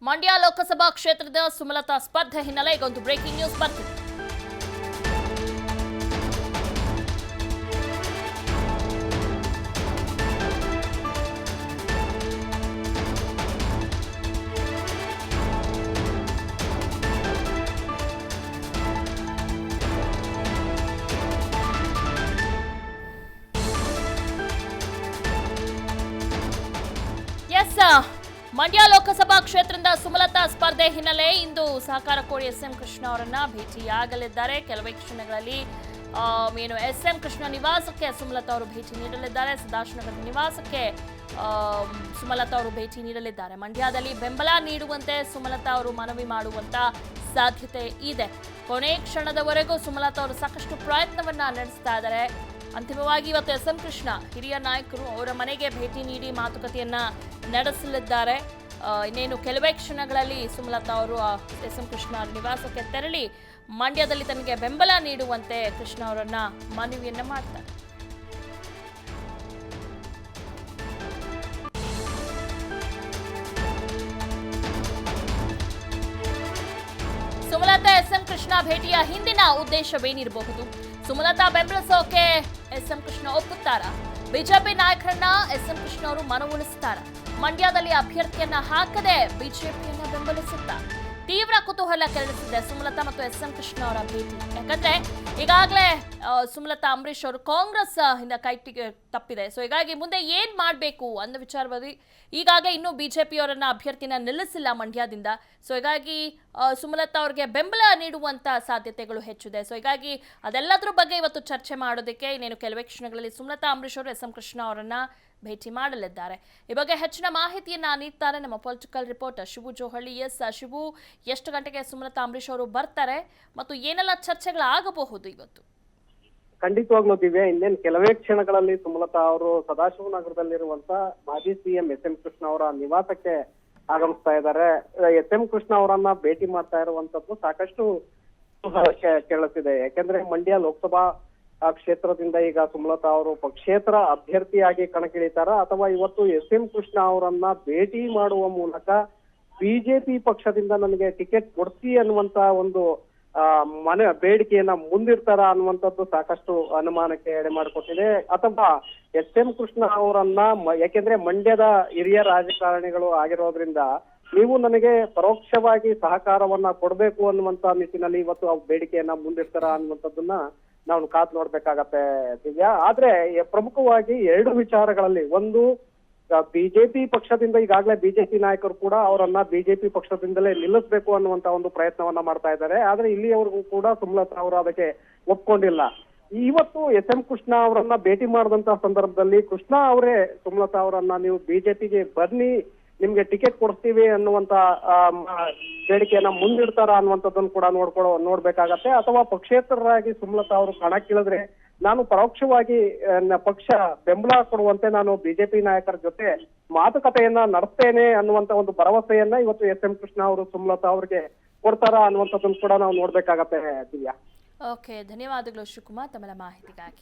ಮಂಡ್ಯ ಲೋಕಸಭಾ ಕ್ಷೇತ್ರದ ಸುಮಲತಾ ಸ್ಪರ್ಧೆ ಹಿನ್ನೆಲೆ ಈಗೊಂದು ಬ್ರೇಕಿಂಗ್ ನ್ಯೂಸ್ ಬರ್ತಿದೆ. ಮಂಡ್ಯ ಲೋಕಸಭಾ ಕ್ಷೇತ್ರದ ಸುಮಲತಾ ಸ್ಪರ್ಧೆ ಹಿನ್ನೆಲೆ ಇಂದು ಸಹಕಾರ ಕೋಡಿ ಎಸ್ಎಂ ಕೃಷ್ಣ ಅವರನ್ನ ಭೇಟಿಯಾಗಲಿದ್ದಾರೆ. ಕೆಲವೇ ಕ್ಷಣಗಳಲ್ಲಿ ಎಸ್ಎಂ ಕೃಷ್ಣ ನಿವಾಸಕ್ಕೆ ಸುಮಲತಾ ಅವರು ಭೇಟಿ ನೀಡಲಿದ್ದಾರೆ. ಸದಾಶಿವನಗರದ ನಿವಾಸಕ್ಕೆ ಸುಮಲತಾ ಅವರು ಭೇಟಿ ನೀಡಲಿದ್ದಾರೆ. ಮಂಡ್ಯದಲ್ಲಿ ಬೆಂಬಲ ನೀಡುವಂತೆ ಸುಮಲತಾ ಅವರು ಮನವಿ ಮಾಡುವಂತ ಸಾಧ್ಯತೆ ಇದೆ. ಕೊನೆ ಕ್ಷಣದವರೆಗೂ ಸುಮಲತಾ ಅವರು ಸಾಕಷ್ಟು ಪ್ರಯತ್ನವನ್ನ ನಡೆಸ್ತಾ ಇದ್ದಾರೆ. ಅಂತಿಮವಾಗಿ ಇವತ್ತು ಎಸ್ಎಂ ಕೃಷ್ಣ ಹಿರಿಯ ನಾಯಕರು ಅವರ ಮನೆಗೆ ಭೇಟಿ ನೀಡಿ ಮಾತುಕತೆಯನ್ನ ನಡೆಸಲಿದ್ದಾರೆ. ಇನ್ನೇನು ಕೆಲವೇ ಕ್ಷಣಗಳಲ್ಲಿ ಸುಮಲತಾ ಅವರು ಎಸ್ಎಂ ಕೃಷ್ಣ ನಿವಾಸಕ್ಕೆ ತೆರಳಿ ಮಂಡ್ಯದಲ್ಲಿ ತನಗೆ ಬೆಂಬಲ ನೀಡುವಂತೆ ಕೃಷ್ಣ ಅವರನ್ನ ಮನವಿಯನ್ನ ಮಾಡ್ತಾರೆ. ಸುಮಲತಾ ಎಸ್ಎಂ ಕೃಷ್ಣ ಭೇಟಿಯ ಹಿಂದಿನ ಉದ್ದೇಶವೇನಿರಬಹುದು? ಸುಮಲತಾ ಬೆಂಬಲಿಸೋಕೆ ಎಸ್ಎಂ ಕೃಷ್ಣ ಒಪ್ಪುತ್ತಾರಾ? ಬಿಜೆಪಿ ನಾಯಕರನ್ನ ಎಸ್ಎಂ ಕೃಷ್ಣ ಅವರು ಮನವೊಲಿಸುತ್ತಾರ? ಮಂಡ್ಯದಲ್ಲಿ ಅಭ್ಯರ್ಥಿಯನ್ನ ಹಾಕದೆ ಬಿಜೆಪಿಯನ್ನ ಬೆಂಬಲಿಸುತ್ತಾ? ತೀವ್ರ ಕುತೂಹಲ ಕೆರಳಿಸಿದೆ ಸುಮಲತಾ ಮತ್ತು ಎಸ್ಎಂ ಕೃಷ್ಣ ಅವರ ಭೇಟಿ. ಯಾಕಂದ್ರೆ ಈಗಾಗಲೇ ಸುಮಲತಾ ಅಂಬರೀಶ್ ಅವರು ಕಾಂಗ್ರೆಸ್ ಇಂದ ಕೈ ತಪ್ಪಿದೆ. ಸೊ ಹೀಗಾಗಿ ಮುಂದೆ ಏನ್ ಮಾಡಬೇಕು ಅನ್ನೋ ವಿಚಾರವಾಗಿ ಈಗಾಗಲೇ ಇನ್ನೂ ಬಿಜೆಪಿಯವರನ್ನ ಅಭ್ಯರ್ಥಿನ ನಿಲ್ಲಿಸಿಲ್ಲ ಮಂಡ್ಯದಿಂದ. ಸೊ ಹೀಗಾಗಿ ಸುಮಲತಾ ಅವರಿಗೆ ಬೆಂಬಲ ನೀಡುವಂತ ಸಾಧ್ಯತೆಗಳು ಹೆಚ್ಚಿದೆ. ಸೊ ಹೀಗಾಗಿ ಅದೆಲ್ಲದರ ಬಗ್ಗೆ ಇವತ್ತು ಚರ್ಚೆ ಮಾಡೋದಕ್ಕೆ ಇನ್ನೇನು ಕೆಲವೇ ಕ್ಷಣಗಳಲ್ಲಿ ಸುಮಲತಾ ಅಂಬರೀಶ್ ಅವರು ಎಸ್ಎಂ ಕೃಷ್ಣ ಅವರನ್ನ ಭೇಟಿ ಮಾಡಲಿದ್ದಾರೆ. ಈ ಬಗ್ಗೆ ಹೆಚ್ಚಿನ ಮಾಹಿತಿಯನ್ನ ನೀಡ್ತಾರೆ ನಮ್ಮ ಪೊಲಿಟಿಕಲ್ ರಿಪೋರ್ಟರ್ ಶಿವು ಜೋಹಳ್ಳಿ. ಶಿವು, ಎಷ್ಟು ಗಂಟೆಗೆ ಸುಮಲತಾ ಅಂಬರೀಶ್ ಅವರು ಬರ್ತಾರೆ ಮತ್ತು ಏನೆಲ್ಲ ಚರ್ಚೆಗಳಾಗಬಹುದು ಇವತ್ತು? ಖಂಡಿತವಾಗ್ಲೂ ದಿವ್ಯಾ, ಇನ್ನೇನು ಕೆಲವೇ ಕ್ಷಣಗಳಲ್ಲಿ ಸುಮಲತಾ ಅವರು ಸದಾಶಿವನಗರದಲ್ಲಿರುವಂತ ಮಾಜಿ ಸಿಎಂ ಎಸ್ಎಂ ಕೃಷ್ಣ ಅವರ ನಿವಾಸಕ್ಕೆ ಆಗಮಿಸ್ತಾ ಇದ್ದಾರೆ. ಎಸ್ಎಂ ಕೃಷ್ಣ ಅವರನ್ನ ಭೇಟಿ ಮಾಡ್ತಾ ಇರುವಂತದ್ದು ಸಾಕಷ್ಟು ಕೇಳುತ್ತಿದೆ. ಯಾಕೆಂದ್ರೆ ಮಂಡ್ಯ ಲೋಕಸಭಾ ಕ್ಷೇತ್ರದಿಂದ ಈಗ ಸುಮಲತಾ ಅವರು ಪಕ್ಷೇತರ ಅಭ್ಯರ್ಥಿಯಾಗಿ ಕಣಕ್ಕಿಳಿತಾರ ಅಥವಾ ಇವತ್ತು ಎಸ್ಎಂ ಕೃಷ್ಣ ಅವರನ್ನ ಭೇಟಿ ಮಾಡುವ ಮೂಲಕ ಬಿಜೆಪಿ ಪಕ್ಷದಿಂದ ನನಗೆ ಟಿಕೆಟ್ ಕೊಡ್ಸಿ ಅನ್ನುವಂತ ಒಂದು ಬೇಡಿಕೆಯನ್ನ ಮುಂದಿರ್ತಾರ ಅನ್ನುವಂಥದ್ದು ಸಾಕಷ್ಟು ಅನುಮಾನಕ್ಕೆ ಎಡೆ ಮಾಡಿಕೊಟ್ಟಿದೆ. ಅಥವಾ ಎಸ್ಎಂ ಕೃಷ್ಣ ಅವರನ್ನ ಯಾಕೆಂದ್ರೆ ಮಂಡ್ಯದ ಹಿರಿಯ ರಾಜಕಾರಣಿಗಳು ಆಗಿರೋದ್ರಿಂದ ನೀವು ನನಗೆ ಪರೋಕ್ಷವಾಗಿ ಸಹಕಾರವನ್ನ ಕೊಡ್ಬೇಕು ಅನ್ನುವಂತ ನಿಟ್ಟಿನಲ್ಲಿ ಇವತ್ತು ಬೇಡಿಕೆಯನ್ನ ಮುಂದಿರ್ತಾರ ಅನ್ನುವಂಥದ್ದನ್ನ ನಾವು ಕಾದ್ ನೋಡ್ಬೇಕಾಗತ್ತೆ ದಿವ್ಯಾ. ಆದ್ರೆ ಪ್ರಮುಖವಾಗಿ ಎರಡು ವಿಚಾರಗಳಲ್ಲಿ, ಒಂದು ಬಿಜೆಪಿ ಪಕ್ಷದಿಂದ ಈಗಾಗಲೇ ಬಿಜೆಪಿ ನಾಯಕರು ಕೂಡ ಅವರನ್ನ ಬಿಜೆಪಿ ಪಕ್ಷದಿಂದಲೇ ನಿಲ್ಲಿಸಬೇಕು ಅನ್ನುವಂತ ಒಂದು ಪ್ರಯತ್ನವನ್ನ ಮಾಡ್ತಾ ಇದ್ದಾರೆ. ಆದ್ರೆ ಇಲ್ಲಿಯವರೆಗೂ ಕೂಡ ಸುಮಲತಾ ಅವರು ಅದಕ್ಕೆ ಒಪ್ಕೊಂಡಿಲ್ಲ. ಇವತ್ತು ಎಸ್ಎಂ ಕೃಷ್ಣ ಅವರನ್ನ ಭೇಟಿ ಮಾಡಿದಂತ ಸಂದರ್ಭದಲ್ಲಿ ಕೃಷ್ಣ ಅವರೇ ಸುಮಲತಾ ಅವರನ್ನ ನೀವು ಬಿಜೆಪಿಗೆ ಬನ್ನಿ, ನಿಮ್ಗೆ ಟಿಕೆಟ್ ಕೊಡ್ತೀವಿ ಅನ್ನುವಂತ ಬೇಡಿಕೆಯನ್ನ ಮುಂದಿಡ್ತಾರ ಅನ್ನುವಂಥದ್ದನ್ನು ಕೂಡ ನೋಡ್ಬೇಕಾಗತ್ತೆ. ಅಥವಾ ಪಕ್ಷೇತರರಾಗಿ ಸುಮಲತಾ ಅವರು ಕಣಕ್ಕಿಳಿದ್ರೆ ನಾನು ಪರೋಕ್ಷವಾಗಿ ಪಕ್ಷ ಬೆಂಬಲ ಕೊಡುವಂತೆ ನಾನು ಬಿಜೆಪಿ ನಾಯಕರ ಜೊತೆ ಮಾತುಕತೆಯನ್ನ ನಡೆಸ್ತೇನೆ ಅನ್ನುವಂತ ಒಂದು ಭರವಸೆಯನ್ನ ಇವತ್ತು ಎಸ್ಎಂ ಕೃಷ್ಣ ಅವರು ಸುಮಲತಾ ಅವರಿಗೆ ಕೊಡ್ತಾರ ಅನ್ನುವಂಥದ್ದನ್ನು ಕೂಡ ನಾವು ನೋಡ್ಬೇಕಾಗತ್ತೆ ದಿವ್ಯಾ. ಓಕೆ, ಧನ್ಯವಾದಗಳು ಶಿವಕುಮಾರ್ ತಮ್ಮ ಮಾಹಿತಿಗಾಗಿ.